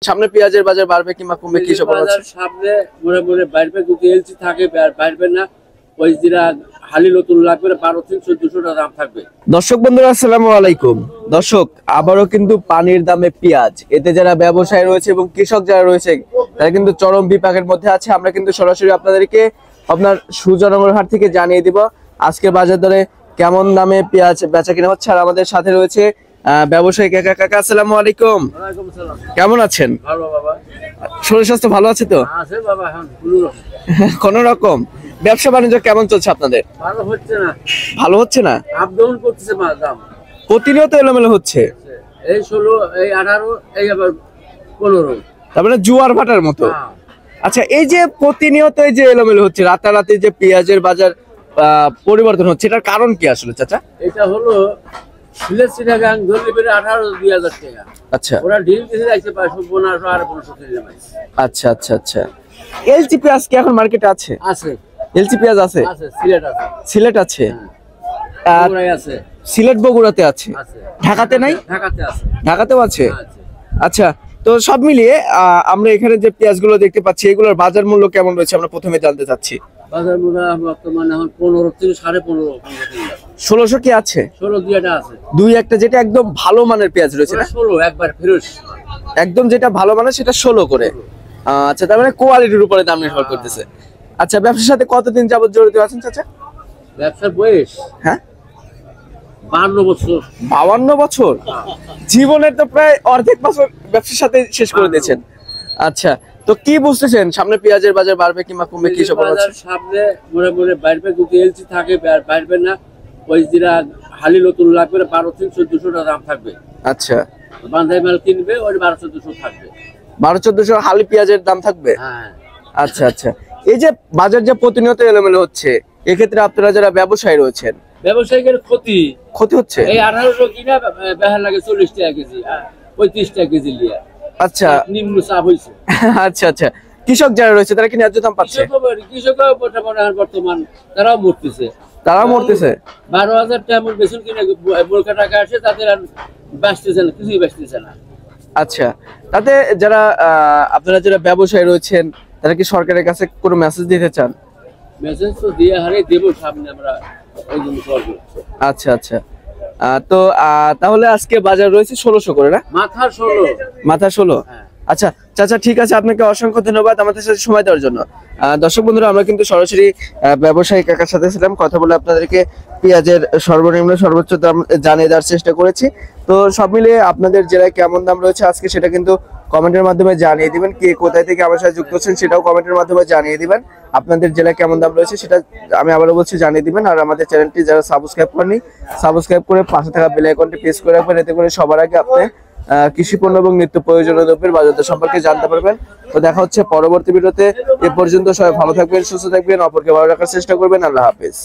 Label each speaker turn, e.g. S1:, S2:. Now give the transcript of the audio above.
S1: সামনে পেঁয়াজের বাজার বাড়বে কিংবা কমবে কি সব আছে?
S2: সামনে মোড়ে মোড়ে বাড়বে, যদি এলসি থাকে বাড়বে না। ওই জিরা হালি নতুন লাগবে 1200-1400 টাকা দাম থাকবে।
S1: দর্শক বন্ধুরা আসসালামু আলাইকুম। দর্শক আবারও কিন্তু পানির দামে পেঁয়াজ, এতে যারা ব্যবসায়ী রয়েছে এবং কৃষক যারা রয়েছে তারা কিন্তু চরম বিপাকের মধ্যে আছে। আমরা কিন্তু সরাসরি আপনাদেরকে আপনার সূর্যনগর হাট থেকে জানিয়ে দিব আজকে বাজার দরে কেমন দামে পেঁয়াজ বেচা কিনা হচ্ছে। আর আমাদের সাথে রয়েছে ব্যবসায়ী কাকা। কাকা আসসালামু আলাইকুম।
S2: ওয়ালাইকুম আসসালাম।
S1: কেমন আছেন?
S2: ভালো বাবা।
S1: শরীর স্বাস্থ্য ভালো আছে তো?
S2: আছে বাবা, এখন
S1: কোন রকম ব্যবসা বাণিজ্য কেমন চলছে আপনাদের?
S2: ভালো হচ্ছে না।
S1: ভালো হচ্ছে না,
S2: আপ ডাউন করতেছে দাম,
S1: প্রতিনিয়ত এলোমেলো হচ্ছে।
S2: এই 16, এই 18, এই আবার 15।
S1: তার মানে জুয়ার ভাটার মতো। আচ্ছা, এই যে প্রতিনিয়ত এই যে এলোমেলো হচ্ছে, রাতারাতি যে পেঁয়াজের বাজার পরিবর্তন হচ্ছে, এটার কারণ কি আসলে চাচা?
S2: এটা হলো সিলেট চিটাগাং ধরলে বেড়ে 18-2000 টাকা।
S1: আচ্ছা,
S2: ওরা ডিল দিতে যাচ্ছে 1500 আর 1500 টাকা।
S1: আচ্ছা আচ্ছা আচ্ছা। এলচি পেঁয়াজ কি এখন মার্কেটে আছে?
S2: আছে,
S1: এলচি পেঁয়াজ আছে,
S2: আছে, সিলেট আছে,
S1: সিলেট আছে,
S2: বগুড়ায় আছে,
S1: সিলেট বগুড়াতে আছে,
S2: আছে,
S1: ঢাকাতে নাই?
S2: ঢাকাতে আছে,
S1: ঢাকাতেও আছে।
S2: আছে।
S1: আচ্ছা, তো সব মিলিয়ে আমরা এখানে যে পেঁয়াজগুলো দেখতে পাচ্ছি এগুলোর বাজার মূল্য কেমন রয়েছে আমরা প্রথমে জানতে চাচ্ছি।
S2: বাজার মূল্য বর্তমানে এখন 15 থেকে 15.5।
S1: 1600 কি আছে?
S2: 16 দুইটা আছে,
S1: দুই একটা যেটা একদম ভালো মানের পেঁয়াজ রয়েছে না?
S2: 16 একবার ফেরস,
S1: একদম যেটা ভালো মানের সেটা 16 করে। আচ্ছা, তার মানে কোয়ালিটির উপরে দাম নির্ভর করতেছে। আচ্ছা, ব্যবসার সাথে কতদিন যাবত জড়িত আছেন চাচা?
S2: ব্যবসার বয়স
S1: হ্যাঁ
S2: 52 বছর।
S1: 52 বছর? জীবনের তো প্রায় অর্ধেক বছর ব্যবসার সাথে শেষ করে দিয়েছেন। আচ্ছা, তো কি বুঝতেছেন সামনে পেঁয়াজের বাজার বাড়বে কিংবা কমবে কি সব আছে?
S2: সামনে মোড়ে মোড়ে বাড়বে, যদি এলসি থাকে বাড়বে না। ওই জিরা হালি নতুন লাগবে 1200-1400 টাকা দাম থাকবে।
S1: আচ্ছা,
S2: বান্ধাই মাল কিনবে ওই 1200-1400 থাকবে।
S1: 1200-1400 হালি পেঁয়াজের দাম থাকবে?
S2: হ্যাঁ।
S1: আচ্ছা আচ্ছা। এই যে বাজার যে প্রতিনিয়ত এলোমেলো হচ্ছে, এক্ষেত্রে আপনারা যারা ব্যবসায়ী রয়েছেন
S2: ব্যবসায়ীদের ক্ষতি
S1: হচ্ছে।
S2: এই 1800 কিনা বেহার লাগে 40 টাকা কেজি, 35 টাকা কেজি লিয়া।
S1: আচ্ছা,
S2: নিম্ন চাপ হয়েছে।
S1: আচ্ছা আচ্ছা। কৃষক যারা রয়েছে তারা কি ন্যায্য দাম পাচ্ছে?
S2: কৃষক বর্তমান তারাও মরতেছে।
S1: 12,000
S2: টাকা বেতন কিনে বোরকা টাকা আসে, তাদের আর বাঁচতেছে না, কিছুই বাঁচতেছে না।
S1: আচ্ছা, তাতে যারা আপনারা যারা ব্যবসায়ী রয়েছেন তারা কি সরকারের কাছে কোনো মেসেজ দিতে চান?
S2: মেসেজ তো দিয়ে হারে দেব, সামনে আমরা ওই জন্য করব।
S1: আচ্ছা আচ্ছা। তো তাহলে আজকে বাজার রয়েছে 1600 করে না? মাথা 16। আচ্ছা চাচা, ঠিক আছে, আপনাকে অসংখ্য ধন্যবাদ আমাদের সাথে সময় দেওয়ার জন্য। দর্শক বন্ধুরা, আমরা কিন্তু সরাসরি ব্যবসায়ী কাকার সাথে ছিলাম, কথা বলে আপনাদেরকে পেঁয়াজের সর্বনিম্ন সর্বোচ্চ দাম জানিয়ে দেওয়ার চেষ্টা করেছি। তো সব মিলিয়ে আপনাদের জেলায় কেমন দাম রয়েছে আজকে সেটা কিন্তু কমেন্টের মাধ্যমে জানিয়ে দিবেন। কে কোথায় থেকে আমার সাথে যুক্ত হচ্ছেন সেটাও কমেন্টের মাধ্যমে জানিয়ে দিবেন। আপনাদের জেলায় কেমন দাম রয়েছে সেটা আমি আবারও বলছি জানিয়ে দিবেন। আর আমাদের চ্যানেলটি যারা সাবস্ক্রাইব করেনি, সাবস্ক্রাইব করে পাশে থাকা বেল আইকনটি প্রেস করে রাখবেন, এতে করে সবার আগে আপনি কৃষি পণ্য এবং নিত্য প্রয়োজনীয় দ্রব্যের বাজার সম্পর্কে জানতে পারবেন। তো দেখা হচ্ছে পরবর্তী ভিডিওতে। এ পর্যন্ত সবাই ভালো থাকবেন, সুস্থ থাকবেন, অপরকে ভালো রাখার চেষ্টা করবেন। আল্লাহ হাফেজ।